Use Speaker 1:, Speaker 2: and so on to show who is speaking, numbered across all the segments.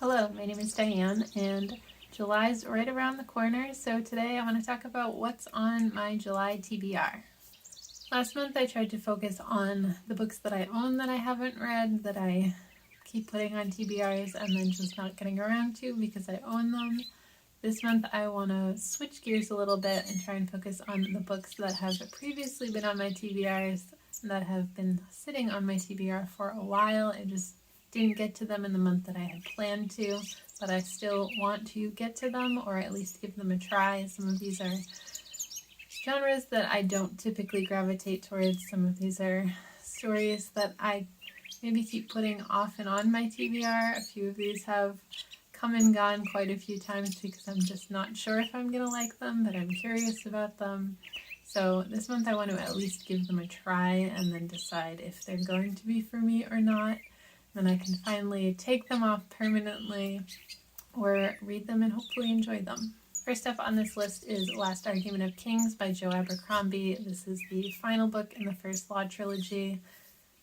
Speaker 1: Hello, my name is Diane, and July's right around the corner, so today I want to talk about what's on my July TBR. Last month I tried to focus on the books that I own that I haven't read, that I keep putting on TBRs and then just not getting around to because I own them. This month I want to switch gears a little bit and try and focus on the books that have previously been on my TBRs and that have been sitting on my TBR for a while. I just didn't get to them in the month that I had planned to, but I still want to get to them or at least give them a try. Some of these are genres that I don't typically gravitate towards. Some of these are stories that I maybe keep putting off and on my TBR. A few of these have come and gone quite a few times because I'm just not sure if I'm going to like them, but I'm curious about them. So this month I want to at least give them a try and then decide if they're going to be for me or not. Then I can finally take them off permanently or read them and hopefully enjoy them. First up on this list is Last Argument of Kings by Joe Abercrombie. This is the final book in the First Law trilogy.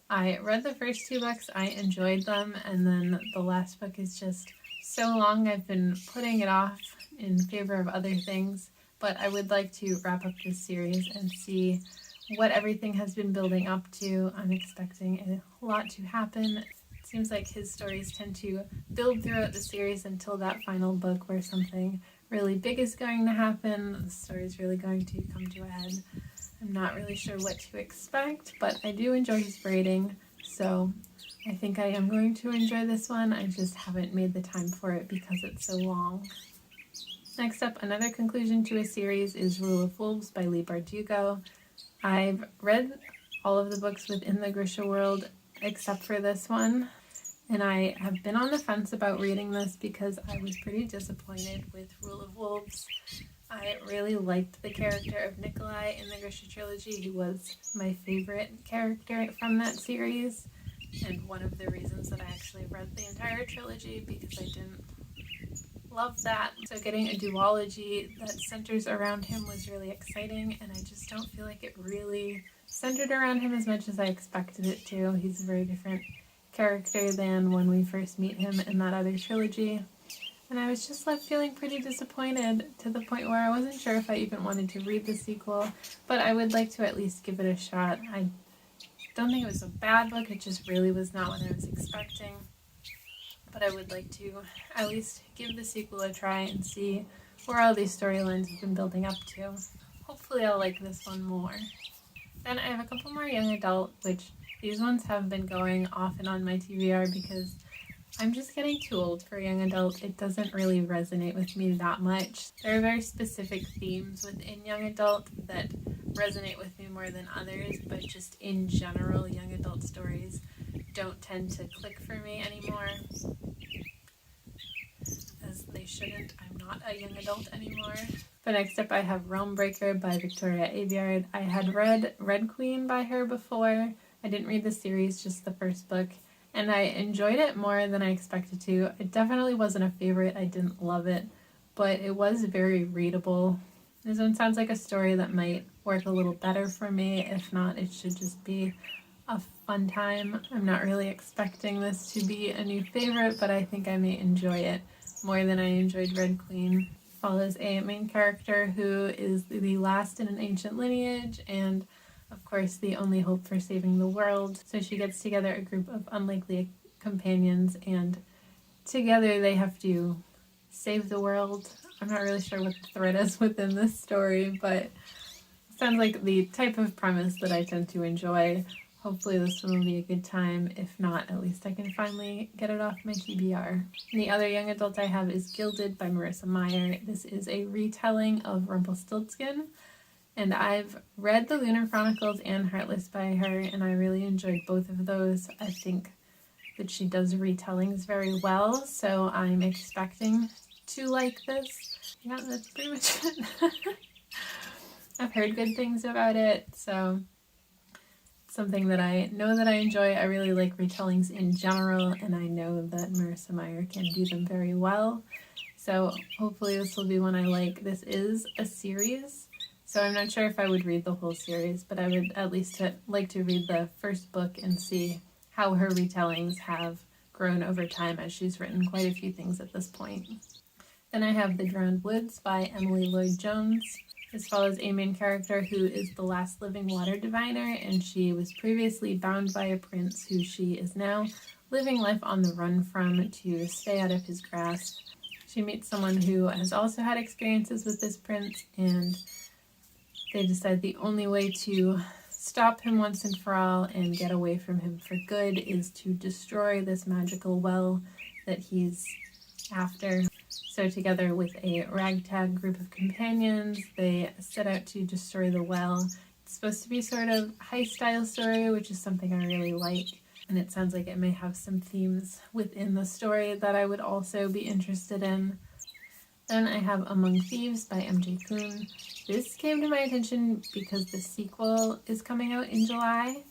Speaker 1: I read the first two books, I enjoyed them, and then the last book is just so long I've been putting it off in favor of other things, but I would like to wrap up this series and see what everything has been building up to. I'm expecting a lot to happen. Seems like his stories tend to build throughout the series until that final book where something really big is going to happen. The story is really going to come to a head. I'm not really sure what to expect, but I do enjoy his writing, so I think I am going to enjoy this one. I just haven't made the time for it because it's so long. Next up, another conclusion to a series is Rule of Wolves by Leigh Bardugo. I've read all of the books within the Grisha world except for this one. And I have been on the fence about reading this because I was pretty disappointed with Rule of Wolves. I really liked the character of Nikolai in the Grisha trilogy. He was my favorite character from that series, and one of the reasons that I actually read the entire trilogy because I didn't love that. So getting a duology that centers around him was really exciting, and I just don't feel like it really centered around him as much as I expected it to. He's a very different character than when we first meet him in that other trilogy. And I was just left feeling pretty disappointed to the point where I wasn't sure if I even wanted to read the sequel, but I would like to at least give it a shot. I don't think it was a bad book, it just really was not what I was expecting. But I would like to at least give the sequel a try and see where all these storylines have been building up to. Hopefully I'll like this one more. Then I have a couple more young adult, which these ones have been going off and on my TBR because I'm just getting too old for young adult. It doesn't really resonate with me that much. There are very specific themes within young adult that resonate with me more than others, but just in general, young adult stories don't tend to click for me anymore. As they shouldn't. I'm not a young adult anymore. But next up I have Realm Breaker by Victoria Aveyard. I had read Red Queen by her before. I didn't read the series, just the first book, and I enjoyed it more than I expected to. It definitely wasn't a favorite. I didn't love it, but it was very readable. This one sounds like a story that might work a little better for me. If not, it should just be a fun time. I'm not really expecting this to be a new favorite, but I think I may enjoy it more than I enjoyed Red Queen. Follows a main character who is the last in an ancient lineage and of course the only hope for saving the world. So she gets together a group of unlikely companions and together they have to save the world. I'm not really sure what the thread is within this story, but it sounds like the type of premise that I tend to enjoy. Hopefully this one will be a good time. If not, at least I can finally get it off my TBR. And the other young adult I have is Gilded by Marissa Meyer. This is a retelling of Rumpelstiltskin. And I've read the Lunar Chronicles and Heartless by her, and I really enjoyed both of those. I think that she does retellings very well, so I'm expecting to like this. Yeah, that's pretty much it. I've heard good things about it, so something that I know that I enjoy. I really like retellings in general, and I know that Marissa Meyer can do them very well. So hopefully this will be one I like. This is a series, so I'm not sure if I would read the whole series, but I would at least like to read the first book and see how her retellings have grown over time, as she's written quite a few things at this point. Then I have The Drowned Woods by Emily Lloyd Jones. This follows a main character who is the last living water diviner, and she was previously bound by a prince who she is now living life on the run from to stay out of his grasp. She meets someone who has also had experiences with this prince, and they decide the only way to stop him once and for all and get away from him for good is to destroy this magical well that he's after. So together with a ragtag group of companions, they set out to destroy the well. It's supposed to be sort of heist-style story, which is something I really like. And it sounds like it may have some themes within the story that I would also be interested in. Then I have Among Thieves by M.J. Kuhn. This came to my attention because the sequel is coming out in July,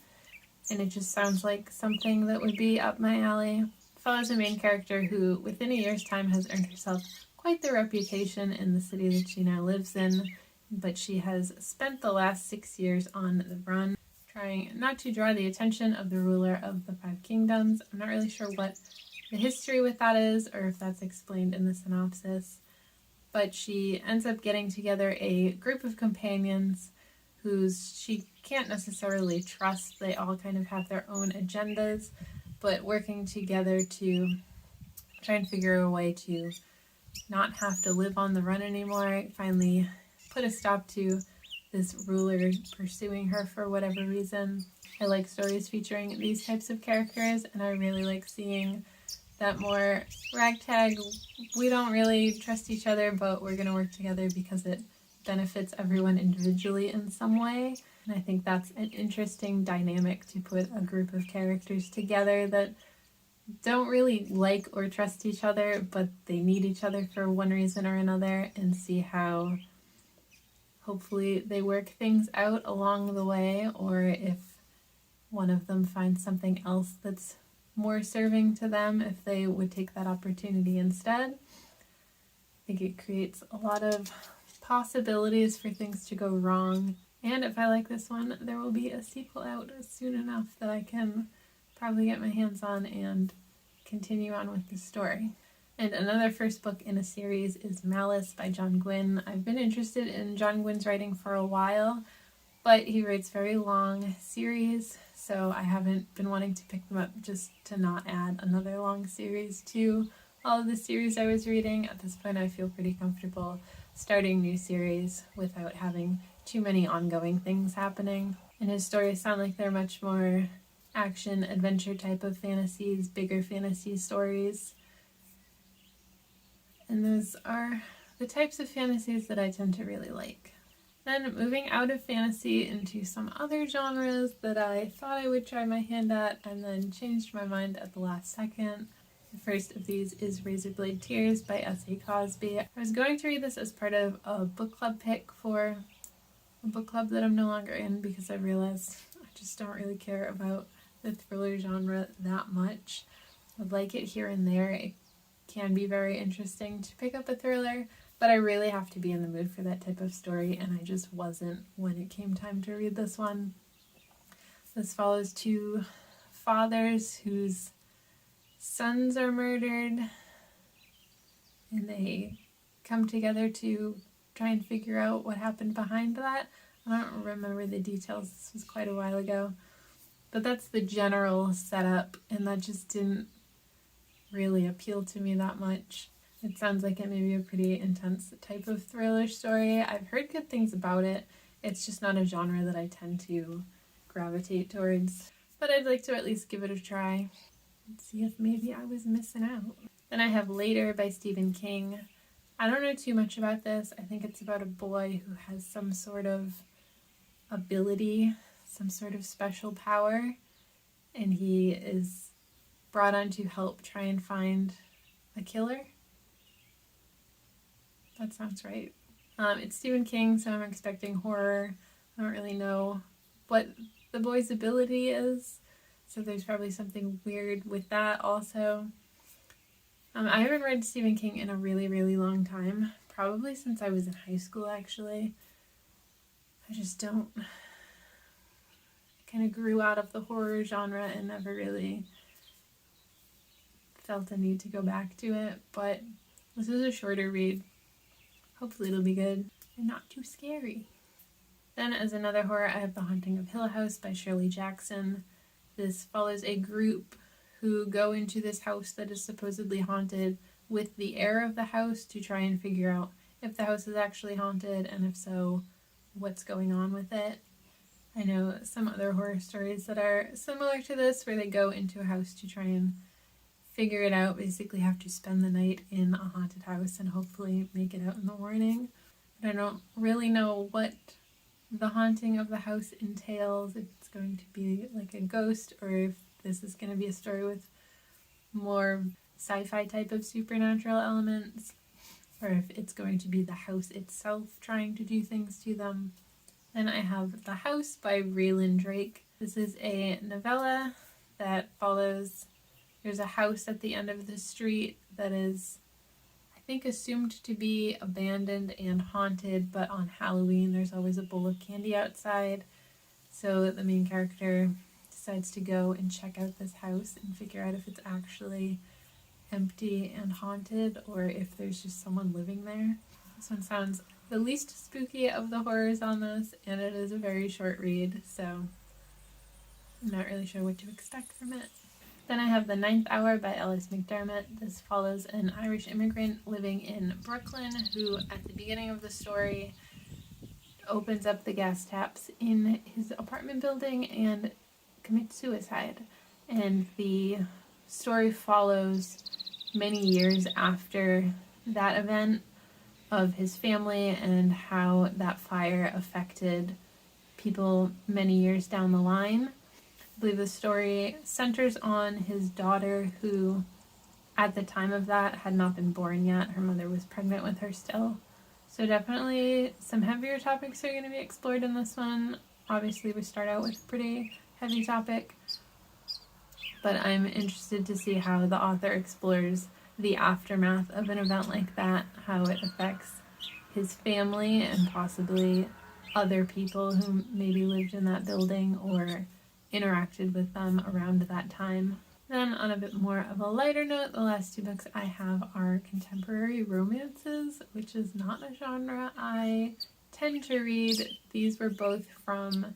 Speaker 1: and it just sounds like something that would be up my alley. It follows a main character who, within a year's time, has earned herself quite the reputation in the city that she now lives in, but she has spent the last 6 years on the run, trying not to draw the attention of the ruler of the Five Kingdoms. I'm not really sure what the history with that is, or if that's explained in the synopsis. But she ends up getting together a group of companions whose she can't necessarily trust. They all kind of have their own agendas, but working together to try and figure a way to not have to live on the run anymore, finally put a stop to this ruler pursuing her for whatever reason. I like stories featuring these types of characters, and I really like seeing that more ragtag, we don't really trust each other, but we're going to work together because it benefits everyone individually in some way. And I think that's an interesting dynamic to put a group of characters together that don't really like or trust each other, but they need each other for one reason or another, and see how hopefully they work things out along the way, or if one of them finds something else that's more serving to them, if they would take that opportunity instead. I think it creates a lot of possibilities for things to go wrong. And if I like this one, there will be a sequel out soon enough that I can probably get my hands on and continue on with the story. And another first book in a series is Malice by John Gwynne. I've been interested in John Gwynne's writing for a while, but he writes very long series, so I haven't been wanting to pick them up just to not add another long series to all of the series I was reading. At this point, I feel pretty comfortable starting new series without having too many ongoing things happening. And his stories sound like they're much more action, adventure type of fantasies, bigger fantasy stories. And those are the types of fantasies that I tend to really like. Then moving out of fantasy into some other genres that I thought I would try my hand at and then changed my mind at the last second. The first of these is Razorblade Tears by S.A. Cosby. I was going to read this as part of a book club pick for a book club that I'm no longer in because I realized I just don't really care about the thriller genre that much. I like it here and there. It can be very interesting to pick up a thriller, but I really have to be in the mood for that type of story, and I just wasn't when it came time to read this one. This follows two fathers whose sons are murdered, and they come together to try and figure out what happened behind that. I don't remember the details, this was quite a while ago, but that's the general setup, and that just didn't really appeal to me that much. It sounds like it may be a pretty intense type of thriller story. I've heard good things about it. It's just not a genre that I tend to gravitate towards. But I'd like to at least give it a try and see if maybe I was missing out. Then I have Later by Stephen King. I don't know too much about this. I think it's about a boy who has some sort of ability, some sort of special power, and he is brought on to help try and find a killer. That sounds right. It's Stephen King, so I'm expecting horror. I don't really know what the boy's ability is, so there's probably something weird with that also. I haven't read Stephen King in a really, really long time, probably since I was in high school, actually. I just don't... I kind of grew out of the horror genre and never really felt a need to go back to it, but this is a shorter read. Hopefully it'll be good and not too scary. Then as another horror, I have The Haunting of Hill House by Shirley Jackson. This follows a group who go into this house that is supposedly haunted with the heir of the house to try and figure out if the house is actually haunted, and if so, what's going on with it. I know some other horror stories that are similar to this, where they go into a house to try and figure it out, basically have to spend the night in a haunted house and hopefully make it out in the morning. But I don't really know what the haunting of the house entails, if it's going to be like a ghost, or if this is going to be a story with more sci-fi type of supernatural elements, or if it's going to be the house itself trying to do things to them. Then I have The House by Raylan Drake. This is a novella that follows, there's a house at the end of the street that is, I think, assumed to be abandoned and haunted, but on Halloween there's always a bowl of candy outside. So the main character decides to go and check out this house and figure out if it's actually empty and haunted, or if there's just someone living there. This one sounds the least spooky of the horrors on this, and it is a very short read, so I'm not really sure what to expect from it. Then I have The Ninth Hour by Ellis McDermott. This follows an Irish immigrant living in Brooklyn who, at the beginning of the story, opens up the gas taps in his apartment building and commits suicide. And the story follows many years after that event of his family and how that fire affected people many years down the line. I believe the story centers on his daughter, who at the time of that had not been born yet. Her mother was pregnant with her still. So definitely some heavier topics are going to be explored in this one. Obviously we start out with a pretty heavy topic, but I'm interested to see how the author explores the aftermath of an event like that, how it affects his family and possibly other people who maybe lived in that building or interacted with them around that time. Then on a bit more of a lighter note, the last two books I have are contemporary romances, which is not a genre I tend to read. These were both from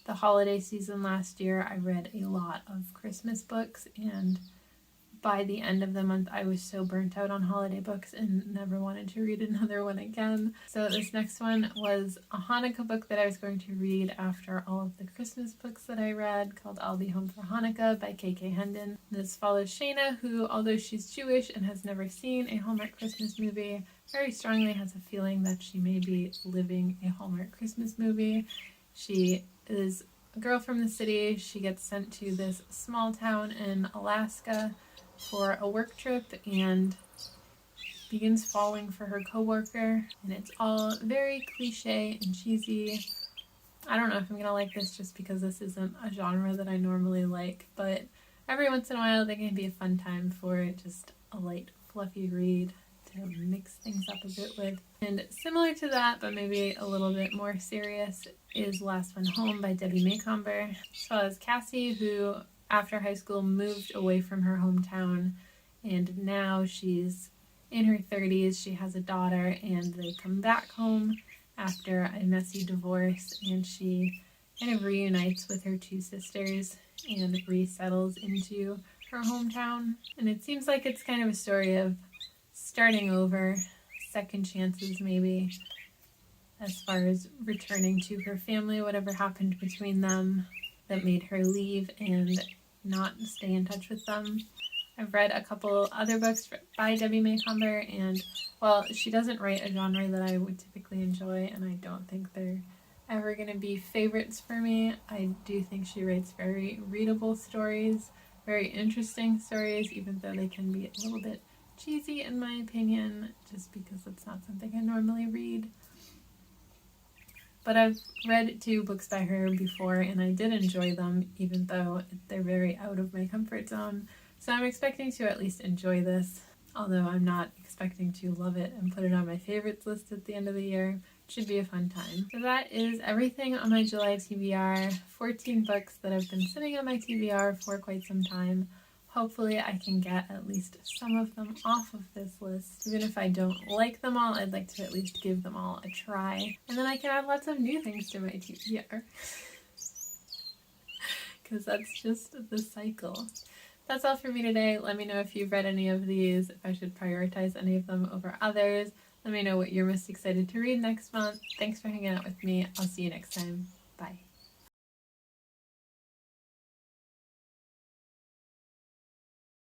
Speaker 1: the holiday season last year. I read a lot of Christmas books, and by the end of the month I was so burnt out on holiday books and never wanted to read another one again. So this next one was a Hanukkah book that I was going to read after all of the Christmas books that I read, called I'll Be Home for Hanukkah by K.K. Hendon. This follows Shayna, who, although she's Jewish and has never seen a Hallmark Christmas movie, very strongly has a feeling that she may be living a Hallmark Christmas movie. She is a girl from the city. She gets sent to this small town in Alaska for a work trip and begins falling for her coworker, and it's all very cliche and cheesy. I don't know if I'm gonna like this just because this isn't a genre that I normally like, but every once in a while they can be a fun time for just a light fluffy read to mix things up a bit with. And similar to that, but maybe a little bit more serious, is Last One Home by Debbie Maycomber. As well as Cassie, who after high school moved away from her hometown, and now she's in her 30s. She has a daughter, and they come back home after a messy divorce, and she kind of reunites with her two sisters and resettles into her hometown. And it seems like it's kind of a story of starting over, second chances maybe, as far as returning to her family, whatever happened between them that made her leave and not stay in touch with them. I've read a couple other books by Debbie Maycomber, and while she doesn't write a genre that I would typically enjoy, and I don't think they're ever going to be favorites for me, I do think she writes very readable stories, very interesting stories, even though they can be a little bit cheesy in my opinion, just because it's not something I normally read. But I've read two books by her before, and I did enjoy them, even though they're very out of my comfort zone. So I'm expecting to at least enjoy this, although I'm not expecting to love it and put it on my favorites list at the end of the year. It should be a fun time. So that is everything on my July TBR. 14 books that have been sitting on my TBR for quite some time. hopefully I can get at least some of them off of this list. Even if I don't like them all, I'd like to at least give them all a try. And then I can add lots of new things to my TBR. Because that's just the cycle. That's all for me today. Let me know if you've read any of these, if I should prioritize any of them over others. Let me know what you're most excited to read next month. Thanks for hanging out with me. I'll see you next time. Bye.